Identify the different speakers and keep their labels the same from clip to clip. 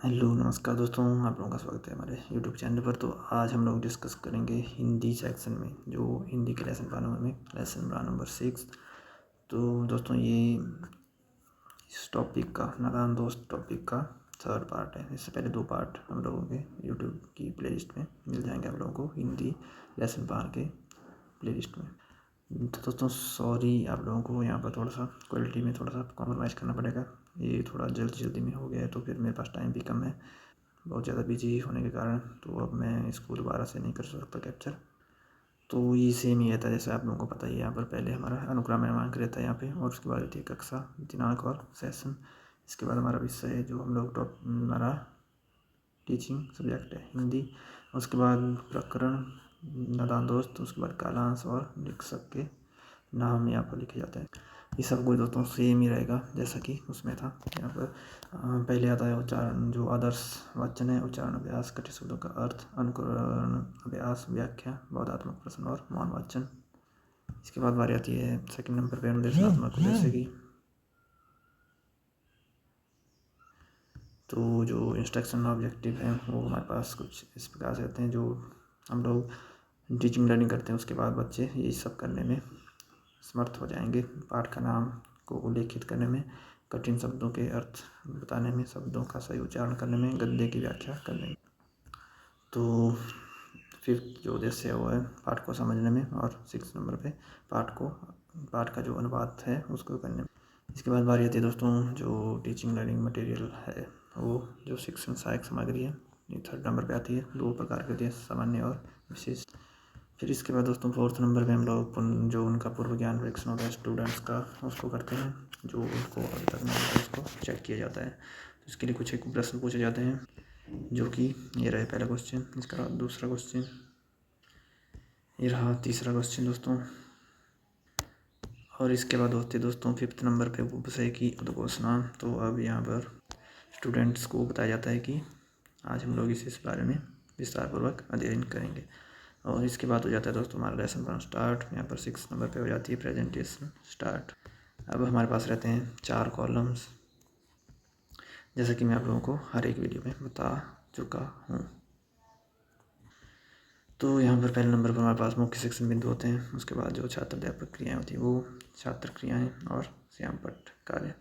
Speaker 1: Hello नमस्कार दोस्तों, आप लोगों का स्वागत है हमारे यूट्यूब चैनल पर। तो आज हम लोग डिस्कस करेंगे हिंदी सेक्शन में, जो हिंदी के लेसन प्लान में लेसन प्लान नंबर 6। तो दोस्तों ये इस टॉपिक का नादान दोस्त टॉपिक का थर्ड पार्ट है। इससे पहले 2 पार्ट हम लोगों के यूट्यूब की प्लेलिस्ट में मिल जाएंगे आप लोगों को, हिंदी लेसन प्लान के प्लेलिस्ट में। तो दोस्तों सॉरी, आप लोगों को यहाँ पर थोड़ा सा क्वालिटी में थोड़ा सा कॉम्प्रोमाइज़ करना पड़ेगा। ये थोड़ा जल्दी में हो गया है, तो फिर मेरे पास टाइम भी कम है बहुत ज़्यादा बिजी होने के कारण। तो अब मैं इसको दोबारा से नहीं कर सकता कैप्चर। तो ये सेम ही रहता है जैसे आप लोगों को पता ही है। यहाँ पर पहले हमारा अनुक्रम क्रमांक रहता है यहाँ पे, और उसके बाद रहती है कक्षा, दिनांक और सेशन। इसके बाद हमारा विषय है जो हम लोग हमारा टीचिंग सब्जेक्ट है हिंदी। उसके बाद प्रकरण नादान दोस्त, उसके बाद कालांश और शिक्षक के नाम यहाँ पर लिखे जाते हैं। ये सब कुछ दोस्तों सेम ही रहेगा जैसा कि उसमें था। यहाँ पर पहले आता है उच्चारण, जो आदर्श वाचन है, उच्चारण अभ्यास, कठिन शब्दों का अर्थ, अनुकरण अभ्यास, व्याख्या, बोधात्मक प्रश्न और मौन वाचन। इसके बाद बारी आती है सेकंड नंबर पे अनुदेशनात्मक, जैसे कि तो जो इंस्ट्रक्शन ऑब्जेक्टिव है वो हमारे पास कुछ इस प्रकार से रहते हैं। जो हम लोग टीचिंग लर्निंग करते हैं उसके बाद बच्चे ये सब करने में समर्थ हो जाएंगे। पाठ का नाम को उल्लेखित करने में, कठिन शब्दों के अर्थ बताने में, शब्दों का सही उच्चारण करने में, गद्य की व्याख्या करने में। तो फिफ्थ जो उद्देश्य है वो है पाठ को समझने में, और 6 नंबर पे पाठ का जो अनुवाद है उसको करने में। इसके बाद बारी आती है दोस्तों जो टीचिंग लर्निंग मटेरियल है, वो जो शिक्षण सहायक सामग्री है, ये 3rd नंबर पे आती है। 2 प्रकार की होती है, सामान्य और विशेष। फिर इसके बाद दोस्तों 4th नंबर पे हम लोग जो उनका पूर्व ज्ञान परीक्षण होता है स्टूडेंट्स का, उसको करते हैं। जो उनको अभी तक नहीं आता उसको चेक किया जाता है। तो इसके लिए कुछ एक प्रश्न पूछे जाते हैं, जो कि ये रहे पहला क्वेश्चन, इसका दूसरा क्वेश्चन, ये रहा तीसरा क्वेश्चन दोस्तों। और इसके बाद होती है दोस्तों 5th नंबर पे विषय की उद्घोषणा। तो अब यहाँ पर स्टूडेंट्स को बताया जाता है कि आज हम लोग इस बारे में विस्तारपूर्वक अध्ययन करेंगे। और इसके बाद हो जाता है दोस्तों हमारा लेसन प्लान स्टार्ट। यहाँ पर 6 नंबर पे हो जाती है प्रेजेंटेशन स्टार्ट। अब हमारे पास रहते हैं 4 कॉलम्स, जैसा कि मैं आप लोगों को हर एक वीडियो में बता चुका हूँ। तो यहाँ पर पहले नंबर पर हमारे पास मुख्य शिक्षण बिंदु होते हैं। उसके बाद जो छात्र अध्यापक क्रियाएँ होती हैं वो छात्र क्रियाएँ और श्याम पट्ट कार्य।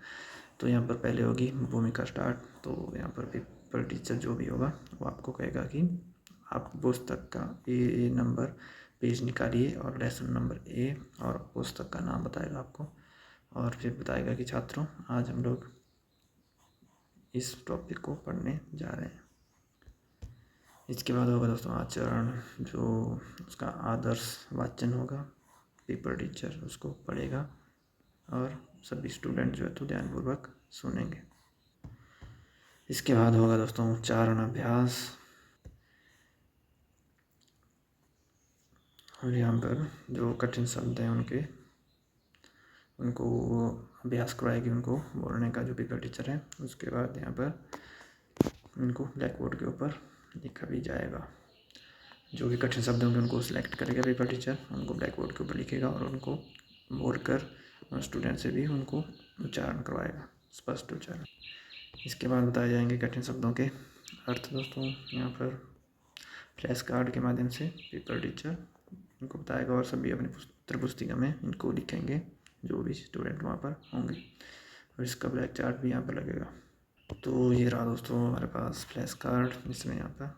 Speaker 1: तो यहाँ पर पहले होगी भूमिका स्टार्ट। तो यहाँ पर पेपर टीचर जो भी होगा वो आपको कहेगा कि आप पुस्तक का ए नंबर पेज निकालिए और लेसन नंबर ए, और पुस्तक का नाम बताएगा आपको, और फिर बताएगा कि छात्रों आज हम लोग इस टॉपिक को पढ़ने जा रहे हैं। इसके बाद होगा दोस्तों आचरण, जो उसका आदर्श वाचन होगा, पेपर टीचर उसको पढ़ेगा और सभी स्टूडेंट जो है तो ध्यानपूर्वक सुनेंगे। इसके बाद होगा दोस्तों उच्चारण अभ्यास, और यहाँ पर जो कठिन शब्द हैं उनको अभ्यास करवाएगी, उनको बोलने का जो पेपर टीचर है। उसके बाद यहाँ पर उनको ब्लैक बोर्ड के ऊपर लिखा भी जाएगा। जो भी कठिन शब्द होंगे उनको सिलेक्ट करेगा पेपर टीचर, उनको ब्लैक बोर्ड के ऊपर लिखेगा और उनको बोलकर स्टूडेंट से भी उनको उच्चारण करवाएगा, स्पष्ट उच्चारण। इसके बाद बताए जाएंगे कठिन शब्दों के अर्थ दोस्तों। यहाँ पर फ्लैश कार्ड के माध्यम से पेपर टीचर इनको बताएगा, और सभी अपनी उत्तर पुस्तिका में इनको लिखेंगे जो भी स्टूडेंट वहाँ पर होंगे, और इसका ब्लैक चार्ट भी यहाँ पर लगेगा। तो ये रहा दोस्तों हमारे पास फ्लैश कार्ड, जिसमें यहाँ पर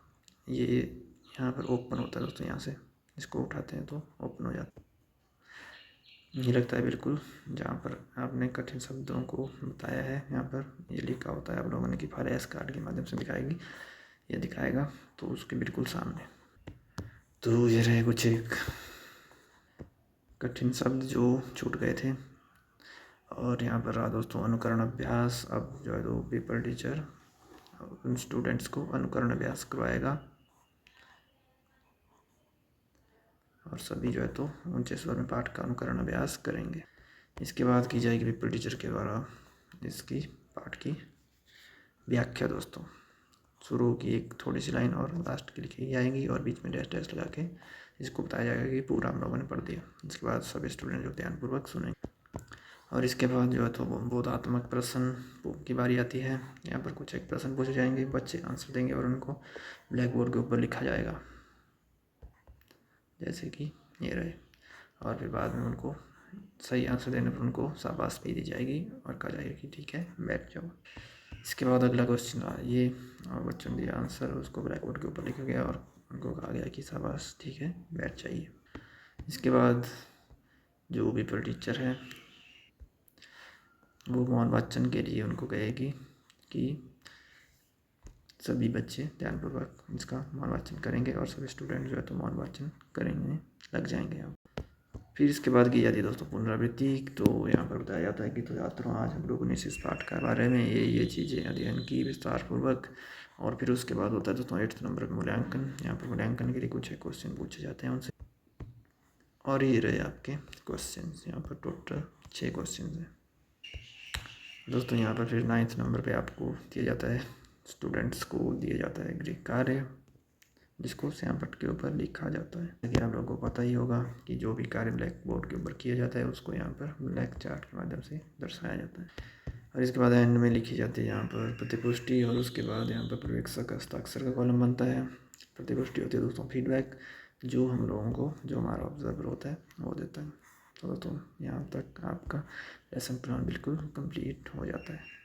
Speaker 1: यहाँ पर ओपन होता है दोस्तों। यहाँ से इसको उठाते हैं तो ओपन हो जाता है। ये लगता है बिल्कुल जहाँ पर आपने कठिन शब्दों को बताया है, यहाँ पर ये लिखा होता है आप लोगों ने कि फ्लैश कार्ड के माध्यम से दिखाएगी, ये दिखाएगा तो उसके बिल्कुल सामने। तो ये रहे कुछ एक कठिन शब्द जो छूट गए थे। और यहाँ पर रहा दोस्तों अनुकरण अभ्यास। अब जो है तो पेपर टीचर उन स्टूडेंट्स को अनुकरण अभ्यास करवाएगा, और सभी जो है तो ऊंचे स्वर में पाठ का अनुकरण अभ्यास करेंगे। इसके बाद की जाएगी पेपर टीचर के द्वारा इसकी पाठ की व्याख्या दोस्तों। शुरू की एक थोड़ी सी लाइन और लास्ट की लिखी जाएंगी, और बीच में डैश डैश लगा के इसको बताया जाएगा कि पूरा हम लोगों ने पढ़ दिया। इसके बाद सभी स्टूडेंट जो ध्यानपूर्वक सुनेंगे, और इसके बाद जो है तो बोधात्मक प्रश्न की बारी आती है। यहाँ पर कुछ एक प्रश्न पूछे जाएंगे, बच्चे आंसर देंगे और उनको ब्लैक बोर्ड के ऊपर लिखा जाएगा, जैसे कि ये रहे। और फिर बाद में उनको सही आंसर देने पर उनको शाबाश भी दी जाएगी और कहा जाएगा कि ठीक है बैठ जाओ। इसके बाद अगला क्वेश्चन ये, और बच्चों ने दिया आंसर, उसको ब्लैक बोर्ड के ऊपर लिखा गया और उनको कहा गया कि शाबाश ठीक है बैठ जाइए। इसके बाद जो भी पर टीचर है वो मौन वाचन के लिए उनको कहेगी कि सभी बच्चे ध्यानपूर्वक इसका मौन वाचन करेंगे और सभी स्टूडेंट जो है तो मौन वाचन करेंगे, लग जाएंगे यहाँ। फिर इसके बाद की जाती है दोस्तों पुनरावृत्ति। तो यहाँ पर बताया जाता है कि तो छात्रों आज हम लोगों ने इस पाठ के बारे में ये चीज़ें अध्ययन की विस्तारपूर्वक। और फिर उसके बाद होता है दोस्तों 8th नंबर का मूल्यांकन। यहाँ पर मूल्यांकन के लिए कुछ क्वेश्चन पूछे जाते हैं उनसे, और ये रहे आपके क्वेश्चन। यहाँ पर टोटल 6 क्वेश्चन हैं दोस्तों। यहाँ पर फिर 9th नंबर पे आपको दिया जाता है, स्टूडेंट्स को दिया जाता है गृह कार्य, जिसको श्यामपट्ट के ऊपर लिखा जाता है। लेकिन आप लोगों को पता ही होगा कि जो भी कार्य ब्लैक बोर्ड के ऊपर किया जाता है उसको यहाँ पर ब्लैक चार्ट के माध्यम से दर्शाया जाता है। और इसके बाद एंड में लिखी जाती है यहाँ पर प्रतिपुष्टि, और उसके बाद यहाँ पर पर्यवेक्षक हस्ताक्षर का कॉलम बनता है। प्रतिपुष्टि होती है दोस्तों फीडबैक, जो हम लोगों को, जो हमारा ऑब्जर्वर होता है वो देता है। तो दोस्तों यहाँ तक आपका लेसन प्लान बिल्कुल कंप्लीट हो जाता है।